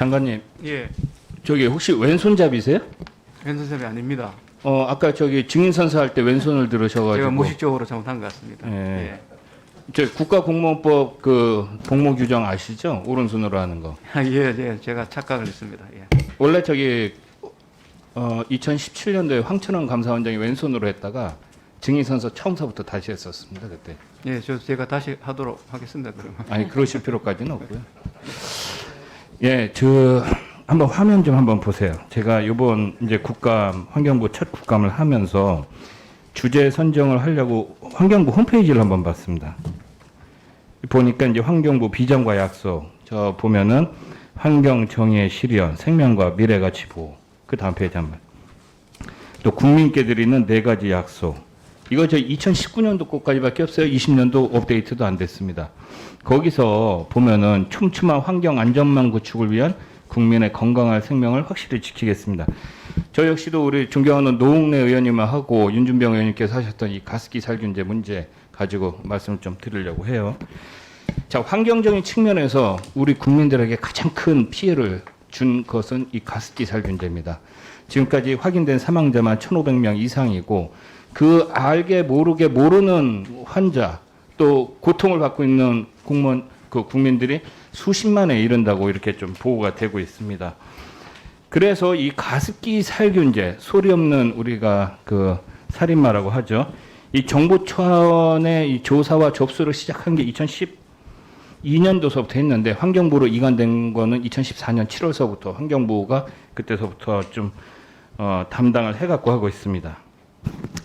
장관님, 예, 저기 혹시 왼손잡이세요? 왼손잡이 아닙니다. 아까 저기 증인선서 할 때 왼손을 들으셔가지고. 제가 무식적으로 잘못한 것 같습니다. 예. 예. 저 국가공무원법 그 복무 규정 아시죠? 오른손으로 하는 거. 예, 제가 착각을 했습니다. 예. 원래 저기 2017년도에 황천원 감사원장이 왼손으로 했다가 증인선서 처음서부터 다시 했었습니다 그때. 예, 제가 다시 하도록 하겠습니다. 그러면. 아니 그러실 필요까지는 없고요. 예, 저 한번 화면 좀 한번 보세요. 제가 이번 이제 국감 환경부 첫 국감을 하면서 주제 선정을 하려고 환경부 홈페이지를 한번 봤습니다. 보니까 이제 환경부 비전과 약속, 저 보면은 환경 정의의 실현, 생명과 미래 가치 보호. 그 다음 페이지 한번. 또 국민께 드리는 4가지 약속. 이거 저 2019년도 것까지밖에 없어요. 20년도 업데이트도 안 됐습니다. 거기서 보면은 촘촘한 환경 안전망 구축을 위한 국민의 건강한 생명을 확실히 지키겠습니다. 저 역시도 우리 존경하는 노웅래 의원님하고 윤준병 의원님께서 하셨던 이 가습기 살균제 문제 가지고 말씀을 좀 드리려고 해요. 자, 환경적인 측면에서 우리 국민들에게 가장 큰 피해를 준 것은 이 가습기 살균제입니다. 지금까지 확인된 사망자만 1,500명 이상이고 그 알게 모르게 모르는 환자 또 고통을 받고 있는 국민들이 수십만에 이른다고 이렇게 좀 보고가 되고 있습니다. 그래서 이 가습기 살균제, 소리 없는 우리가 그 살인마라고 하죠. 이 정부 차원의 이 조사와 접수를 시작한 게 2012년도서부터 했는데 환경부로 이관된 거는 2014년 7월서부터 환경부가 그때서부터 좀 담당을 해갖고 하고 있습니다.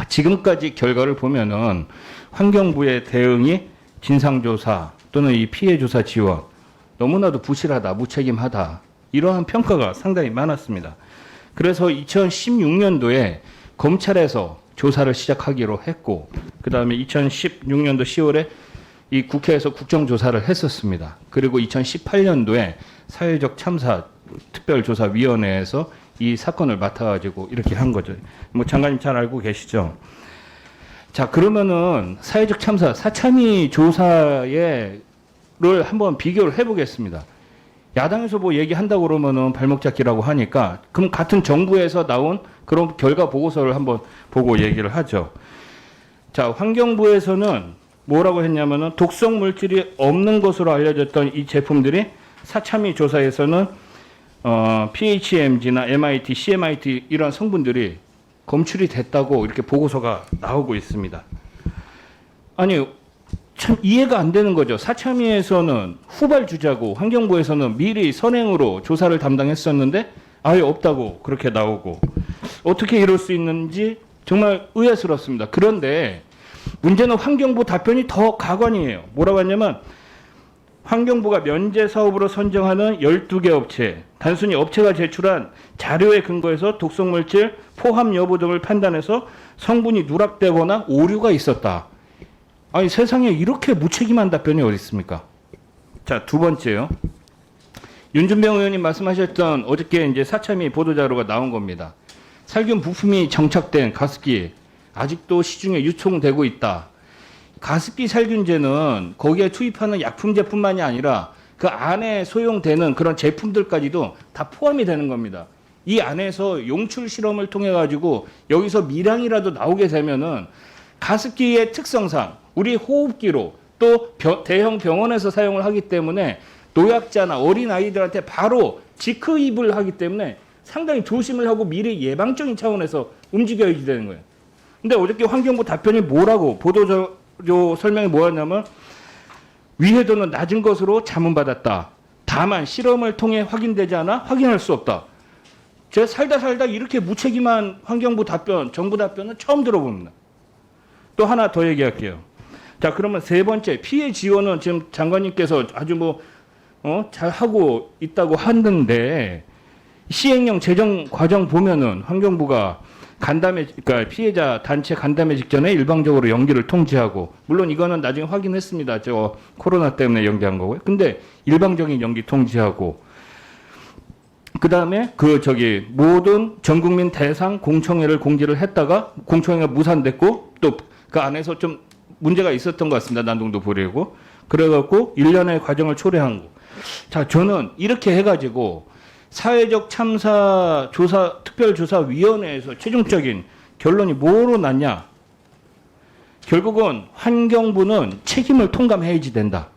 지금까지 결과를 보면은 환경부의 대응이 진상조사 또는 이 피해조사 지원 너무나도 부실하다, 무책임하다 이러한 평가가 상당히 많았습니다. 그래서 2016년도에 검찰에서 조사를 시작하기로 했고 그 다음에 2016년도 10월에 이 국회에서 국정조사를 했었습니다. 그리고 2018년도에 사회적 참사 특별조사위원회에서 이 사건을 맡아가지고 이렇게 한 거죠. 뭐 장관님 잘 알고 계시죠? 자, 그러면은 사회적 참사 사참위 조사를 한번 비교를 해보겠습니다. 야당에서 뭐 얘기한다고 그러면은 발목 잡기라고 하니까 그럼 같은 정부에서 나온 그런 결과 보고서를 한번 보고 얘기를 하죠. 자, 환경부에서는 뭐라고 했냐면은 독성 물질이 없는 것으로 알려졌던 이 제품들이 사참위 조사에서는 PHMG나 MIT, CMIT 이런 성분들이 검출이 됐다고 이렇게 보고서가 나오고 있습니다. 아니 참 이해가 안 되는 거죠. 사참위에서는 후발주자고 환경부에서는 미리 선행으로 조사를 담당했었는데 아예 없다고 그렇게 나오고 어떻게 이럴 수 있는지 정말 의아스럽습니다. 그런데 문제는 환경부 답변이 더 가관이에요. 뭐라고 하냐면 환경부가 면제 사업으로 선정하는 12개 업체, 단순히 업체가 제출한 자료에 근거해서 독성물질 포함 여부 등을 판단해서 성분이 누락되거나 오류가 있었다. 아니 세상에 이렇게 무책임한 답변이 어디 있습니까? 자, 두 번째요. 윤준병 의원님 말씀하셨던 어저께 이제 사참위 보도자료가 나온 겁니다. 살균 부품이 정착된 가습기 아직도 시중에 유통되고 있다. 가습기 살균제는 거기에 투입하는 약품제뿐만이 아니라 그 안에 소용되는 그런 제품들까지도 다 포함이 되는 겁니다. 이 안에서 용출 실험을 통해 가지고 여기서 미량이라도 나오게 되면은 가습기의 특성상 우리 호흡기로 또 대형 병원에서 사용을 하기 때문에 노약자나 어린 아이들한테 바로 직흡입을 하기 때문에 상당히 조심을 하고 미리 예방적인 차원에서 움직여야 되는 거예요. 근데 어저께 환경부 답변이 뭐라고 보도자료 설명이 뭐였냐면 위해도는 낮은 것으로 자문받았다. 다만 실험을 통해 확인되지 않아 확인할 수 없다. 제가 살다 이렇게 무책임한 환경부 답변, 정부 답변은 처음 들어봅니다. 또 하나 더 얘기할게요. 자, 그러면 세 번째 피해 지원은 지금 장관님께서 아주 잘 하고 있다고 하는데 시행령 제정 과정 보면은 환경부가 간담회, 그러니까 피해자 단체 간담회 직전에 일방적으로 연기를 통지하고, 물론 이거는 나중에 확인했습니다. 저 코로나 때문에 연기한 거고요. 근데 일방적인 연기 통지하고, 그 다음에 모든 전국민 대상 공청회를 공지를 했다가 공청회가 무산됐고, 또 그 안에서 좀 문제가 있었던 것 같습니다. 난동도 부리고. 그래갖고 1년의 과정을 초래한 거. 자, 저는 이렇게 해가지고 사회적 참사 조사 특별조사위원회에서 최종적인 결론이 뭐로 났냐? 결국은 환경부는 책임을 통감해야지 된다.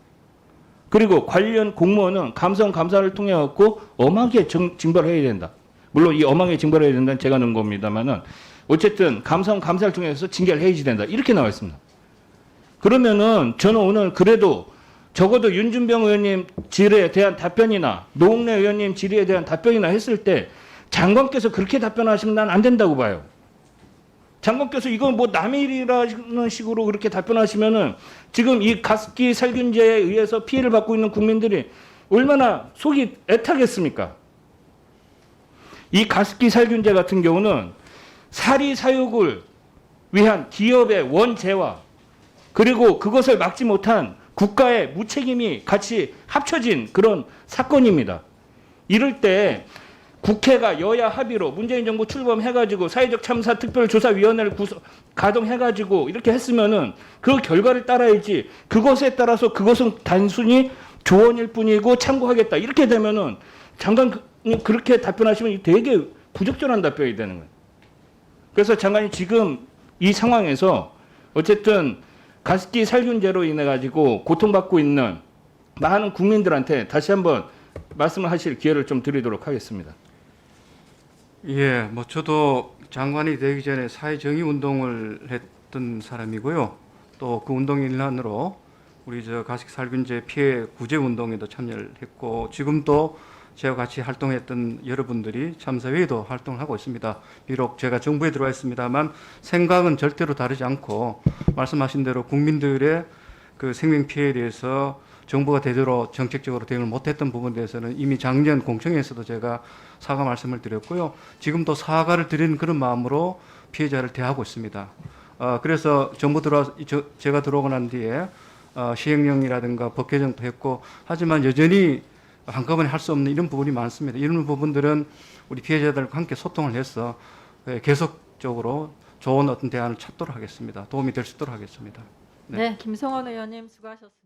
그리고 관련 공무원은 감사를 통해 갖고 엄하게 징벌을 해야 된다. 물론 이 엄하게 징벌을 해야 된다는 제가 넣은 겁니다만은 어쨌든 감사를 통해서 징계를 해야지 된다. 이렇게 나와 있습니다. 그러면은 저는 오늘 그래도 적어도 윤준병 의원님 질의에 대한 답변이나 노웅래 의원님 질의에 대한 답변이나 했을 때 장관께서 그렇게 답변하시면 난 안 된다고 봐요. 장관께서 이건 뭐 남의 일이라는 식으로 그렇게 답변하시면은 지금 이 가습기 살균제에 의해서 피해를 받고 있는 국민들이 얼마나 속이 애타겠습니까? 이 가습기 살균제 같은 경우는 사리 사욕을 위한 기업의 원재와 그리고 그것을 막지 못한 국가의 무책임이 같이 합쳐진 그런 사건입니다. 이럴 때 국회가 여야 합의로 문재인 정부 출범해가지고 사회적 참사 특별조사위원회를 가동해가지고 이렇게 했으면은 그 결과를 따라야지 그것에 따라서 그것은 단순히 조언일 뿐이고 참고하겠다 이렇게 되면은 장관이 그렇게 답변하시면 되게 부적절한 답변이 되는 거예요. 그래서 장관이 지금 이 상황에서 어쨌든 가습기 살균제로 인해 가지고 고통받고 있는 많은 국민들한테 다시 한번 말씀을 하실 기회를 좀 드리도록 하겠습니다. 예, 뭐 저도 장관이 되기 전에 사회정의 운동을 했던 사람이고요. 또 그 운동 일환으로 우리 저 가습기 살균제 피해 구제 운동에도 참여를 했고 지금도 제가 같이 활동했던 여러분들이 참사위에도 활동을 하고 있습니다. 비록 제가 정부에 들어와 있습니다만 생각은 절대로 다르지 않고 말씀하신 대로 국민들의 그 생명 피해에 대해서 정부가 제대로 정책적으로 대응을 못했던 부분에 대해서는 이미 작년 공청회에서도 제가 사과 말씀을 드렸고요. 지금도 사과를 드리는 그런 마음으로 피해자를 대하고 있습니다. 그래서 정부 제가 들어오고 난 뒤에 시행령이라든가 법 개정도 했고 하지만 여전히 한꺼번에 할 수 없는 이런 부분이 많습니다. 이런 부분들은 우리 피해자들과 함께 소통을 해서 계속적으로 좋은 어떤 대안을 찾도록 하겠습니다. 도움이 될 수 있도록 하겠습니다. 네, 김성원 의원님 수고하셨습니다.